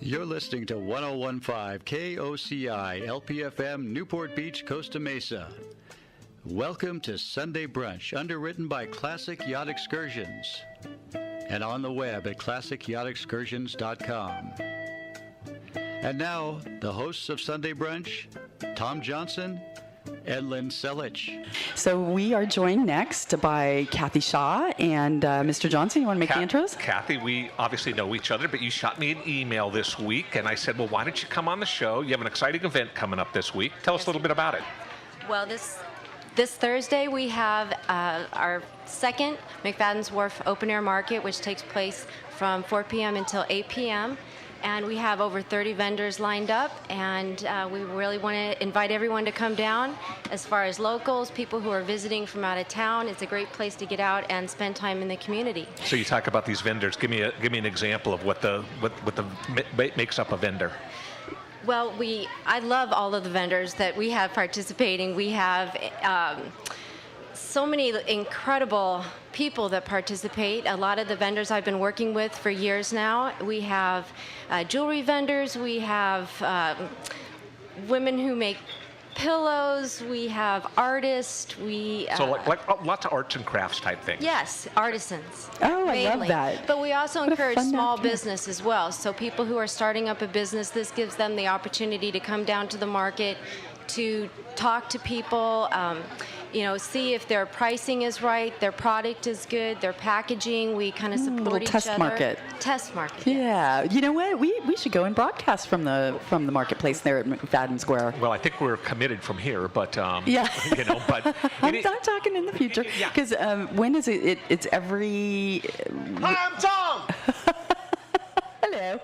You're listening to 1015 KOCI LPFM Newport Beach, Costa Mesa. Welcome to Sunday Brunch, underwritten by Classic Yacht Excursions and on the web at classicyachtexcursions.com. And now, the hosts of Sunday Brunch, Tom Johnson and Lynn Selich. So we are joined next by Kathy Shaw and Mr. Johnson. You want to make the intros? Kathy, we obviously know each other, but you shot me an email this week, and I said, well, why don't you come on the show? You have an exciting event coming up this week. Tell us a little bit about it. Well, this Thursday we have our second McFadden's Wharf open air market, which takes place from 4 p.m. until 8 p.m. And we have over 30 vendors lined up, and we really want to invite everyone to come down. As far as locals, people who are visiting from out of town, it's a great place to get out and spend time in the community. So you talk about these vendors. Give me an example of what makes up a vendor. Well, I love all of the vendors that we have participating. We have so many incredible people that participate. A lot of the vendors I've been working with for years now. We have jewelry vendors. We have women who make pillows. We have artists. So like lots of arts and crafts type things. Yes, artisans. Oh, mainly. I love that. But we also What a encourage fun small afternoon. business as well. So people who are starting up a business, this gives them the opportunity to come down to the market, to talk to people, see if their pricing is right, their product is good, their packaging. We kind of support each test other. market. Test market. Yeah. You know what? We should go and broadcast from the marketplace there at McFadden Square. Well, I think we're committed from here, but Yeah. But I'm talking in the future Yeah. because when is it? It's every. Hi, I'm Tom. Hello.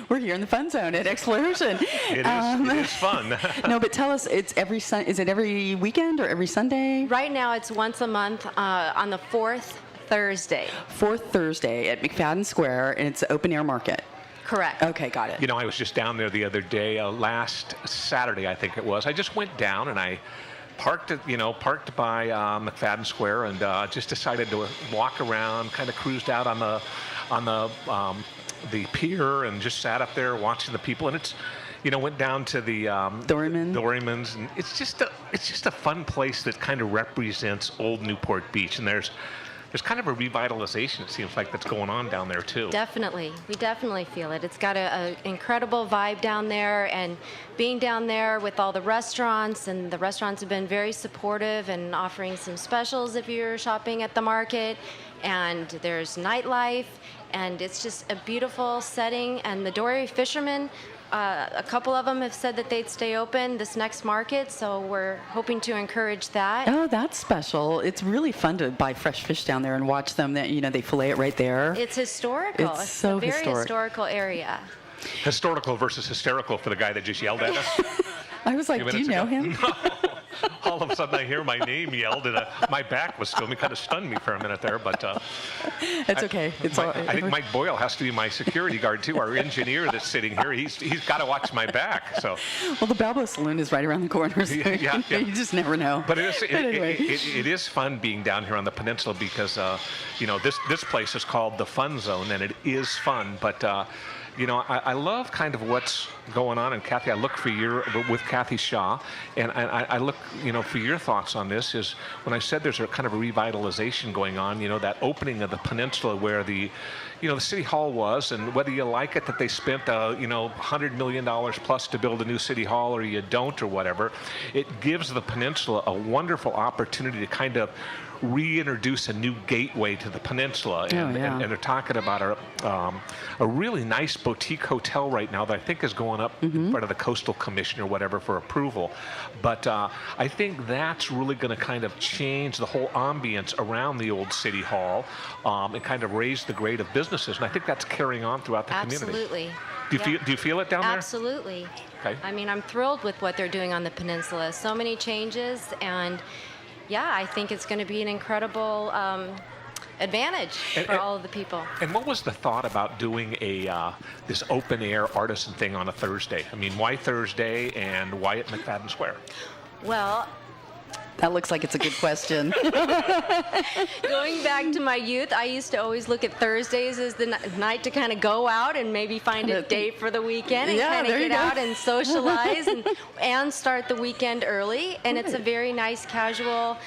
We're here in the fun zone at Exploration. It is fun. No, but tell us, it's every is it every weekend or every Sunday? Right now it's once a month on the fourth Thursday. Fourth Thursday at McFadden Square, and it's an open air market. Correct. Okay, got it. I was just down there the other day, last Saturday, I think it was. I just went down and I parked by McFadden Square and just decided to walk around, kind of cruised out on the pier and just sat up there watching the people, and it's went down to the Doryman's, and it's just a fun place that kind of represents old Newport Beach, and there's kind of a revitalization, it seems like, that's going on down there too. Definitely. We definitely feel it. It's got an incredible vibe down there, and being down there with all the restaurants, and the restaurants have been very supportive and offering some specials if you're shopping at the market, and there's nightlife, and it's just a beautiful setting. And the Dory fishermen, a couple of them have said that they'd stay open this next market, so we're hoping to encourage that. Oh, that's special. It's really fun to buy fresh fish down there and watch them. They fillet it right there. It's historical. It's so a very historic. historical area. Historical versus hysterical for the guy that just yelled at us. I was like, do you know him? No. All of a sudden I hear my name yelled, and my back was still, it kind of stunned me for a minute there, but It's okay. I think Mike Boyle has to be my security guard too, our engineer that's sitting here. He's got to watch my back. So, well, the Balboa Saloon is right around the corner, so Yeah. you just never know. But Anyway. it is fun being down here on the peninsula because this place is called the Fun Zone, and it is fun. But I love kind of what's going on. And Kathy, I look with Kathy Shaw, and I look, for your thoughts on this. Is when I said there's a kind of a revitalization going on, that opening of the peninsula where the City Hall was, and whether you like it that they spent, $100 million plus to build a new City Hall, or you don't, or whatever, it gives the peninsula a wonderful opportunity to kind of reintroduce a new gateway to the peninsula. And they're talking about a really nice boutique hotel right now that I think is going up in front of the Coastal Commission or whatever for approval. But I think that's really going to kind of change the whole ambience around the old City Hall and kind of raise the grade of businesses. And I think that's carrying on throughout the community. Absolutely. Do you feel it down there? Absolutely. Okay. I mean, I'm thrilled with what they're doing on the peninsula. So many changes, and yeah, I think it's going to be an incredible advantage for all of the people. And what was the thought about doing this open air artisan thing on a Thursday? I mean, why Thursday, and why at McFadden Square? Well, That looks like it's a good question. going back to my youth, I used to always look at Thursdays as the night to kind of go out and maybe find a date for the weekend and kind of get out and socialize and start the weekend early. And it's a very nice casual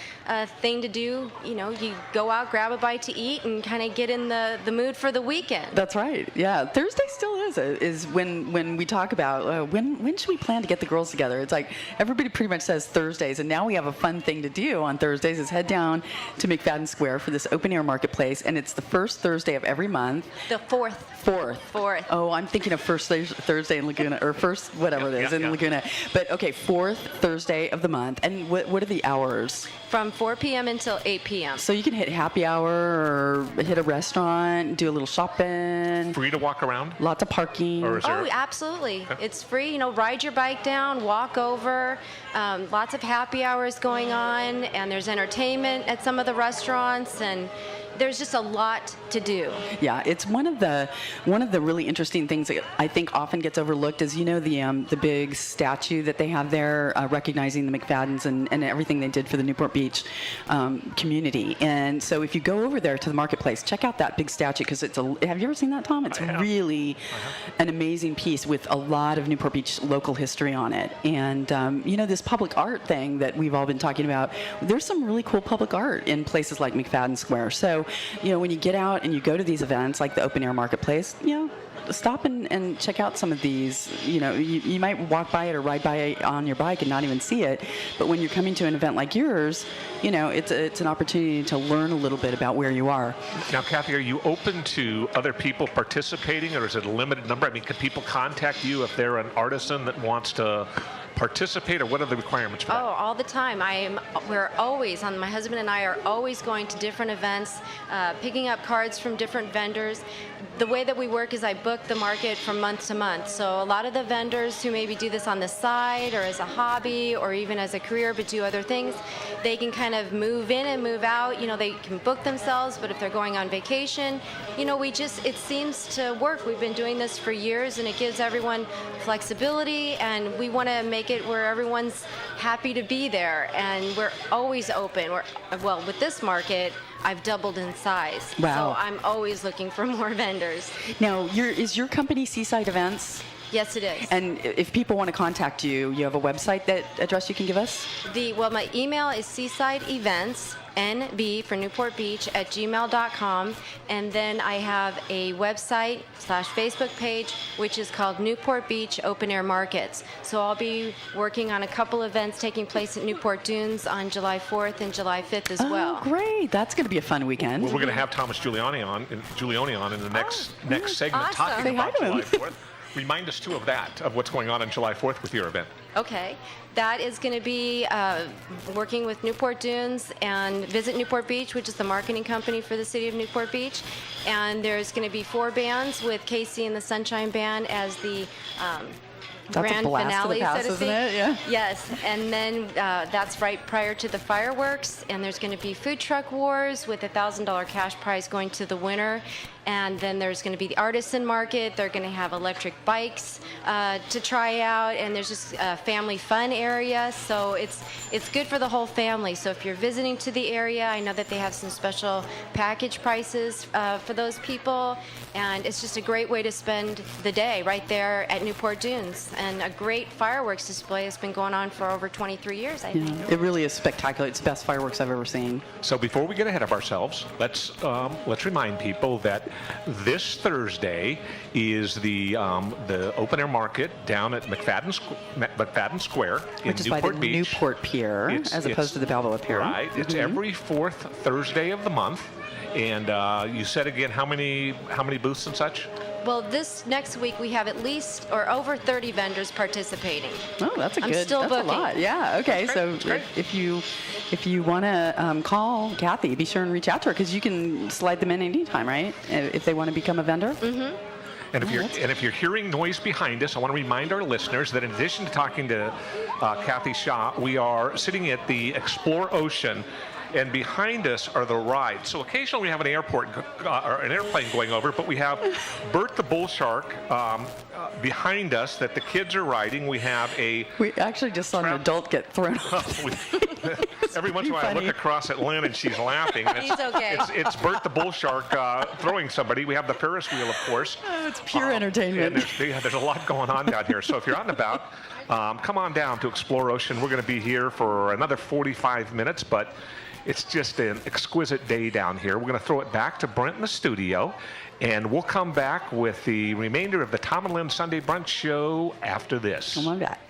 thing to do. You know, you go out, grab a bite to eat, and kind of get in the mood for the weekend. That's right. Yeah, Thursday still is when we talk about when should we plan to get the girls together. It's like everybody pretty much says Thursdays, and now we have a fun thing to do on Thursdays is head down to McFadden Square for this open air marketplace, and it's the first Thursday of every month. The fourth. Oh, I'm thinking of first Thursday in Laguna, or first whatever it is in Laguna. But okay, fourth Thursday of the month. And what are the hours? From 4 p.m. until 8 p.m. So you can hit happy hour or hit a restaurant, do a little shopping. Free to walk around? Lots of parking. Or is there... Oh, absolutely. It's free. You know, ride your bike down, walk over. Lots of happy hours going on, and there's entertainment at some of the restaurants, and there's just a lot to do. Yeah, it's one of the really interesting things that I think often gets overlooked is, you know, the big statue that they have there recognizing the McFaddens and everything they did for the Newport Beach community. And so if you go over there to the marketplace, check out that big statue because have you ever seen that, Tom? It's really an amazing piece with a lot of Newport Beach local history on it. And you know, this public art thing that we've all been talking about, there's some really cool public art in places like McFadden Square. So, you know, when you get out and you go to these events like the open air marketplace, you know, stop and check out some of these. You know, you might walk by it or ride by it on your bike and not even see it. But when you're coming to an event like yours, you know, it's an opportunity to learn a little bit about where you are. Now, Kathy, are you open to other people participating, or is it a limited number? I mean, can people contact you if they're an artisan that wants to participate, or what are the requirements for that? Oh, all the time. We're always, my husband and I are always going to different events, picking up cards from different vendors. The way that we work is I book the market from month to month. So a lot of the vendors who maybe do this on the side or as a hobby or even as a career but do other things, they can kind of move in and move out. You know, they can book themselves, but if they're going on vacation, you know, it seems to work. We've been doing this for years, and it gives everyone flexibility, and we want to make it where everyone's happy to be there, and we're always open. Well, with this market, I've doubled in size. Wow. So I'm always looking for more vendors. Now, is your company Seaside Events? Yes, it is. And if people want to contact you, you have a website address you can give us? My email is seasideeventsnb for Newport Beach @gmail.com, and then I have a website /Facebook page which is called Newport Beach Open Air Markets. So I'll be working on a couple events taking place at Newport Dunes on July 4th and July 5th as well. Oh, great! That's going to be a fun weekend. Well, we're going to have Thomas Giuliani on in the next segment awesome. talking about July 4th. Remind us, too, of what's going on July 4th with your event. Okay. That is going to be working with Newport Dunes and Visit Newport Beach, which is the marketing company for the city of Newport Beach. And there's going to be 4 bands with KOCI and the Sunshine Band as the grand finale, so to speak. It? Yeah. Yes, and then that's right prior to the fireworks, and there's going to be food truck wars with a $1,000 cash prize going to the winner. And then there's going to be the artisan market. They're going to have electric bikes to try out, and there's just a family fun area. So it's good for the whole family. So if you're visiting to the area, I know that they have some special package prices for those people, and it's just a great way to spend the day right there at Newport Dunes. And a great fireworks display has been going on for over 23 years, I think. It really is spectacular. It's the best fireworks I've ever seen. So before we get ahead of ourselves, let's remind people that this Thursday is the open air market down at McFadden Square in Which is Newport by the Beach. Newport Pier, as opposed to the Balboa Pier. Right. It's every 4th Thursday of the month. And you said again how many booths and such? Well, this next week we have at least or over 30 vendors participating. Oh, that's that's a booking. lot. Yeah. Okay. So if you want to call Kathy, be sure and reach out to her because you can slide them in anytime, right? If they want to become a vendor. Mm-hmm. And if you're hearing noise behind us, I want to remind our listeners that in addition to talking to Kathy Shaw, we are sitting at the Explore Ocean And behind us are the rides. So occasionally we have an airport or an airplane going over, but we have Bert the Bull Shark behind us that the kids are riding. We have a... We actually just saw an adult get thrown off. Every once in a while I look across at Lynn and she's laughing. He's okay. It's Bert the Bull Shark throwing somebody. We have the Ferris wheel, of course. Oh, it's pure entertainment. And there's a lot going on down here. So if you're out and about, come on down to Explore Ocean. We're going to be here for another 45 minutes, but it's just an exquisite day down here. We're going to throw it back to Brent in the studio, and we'll come back with the remainder of the Tom and Lynn Sunday Brunch Show after this. Come on back.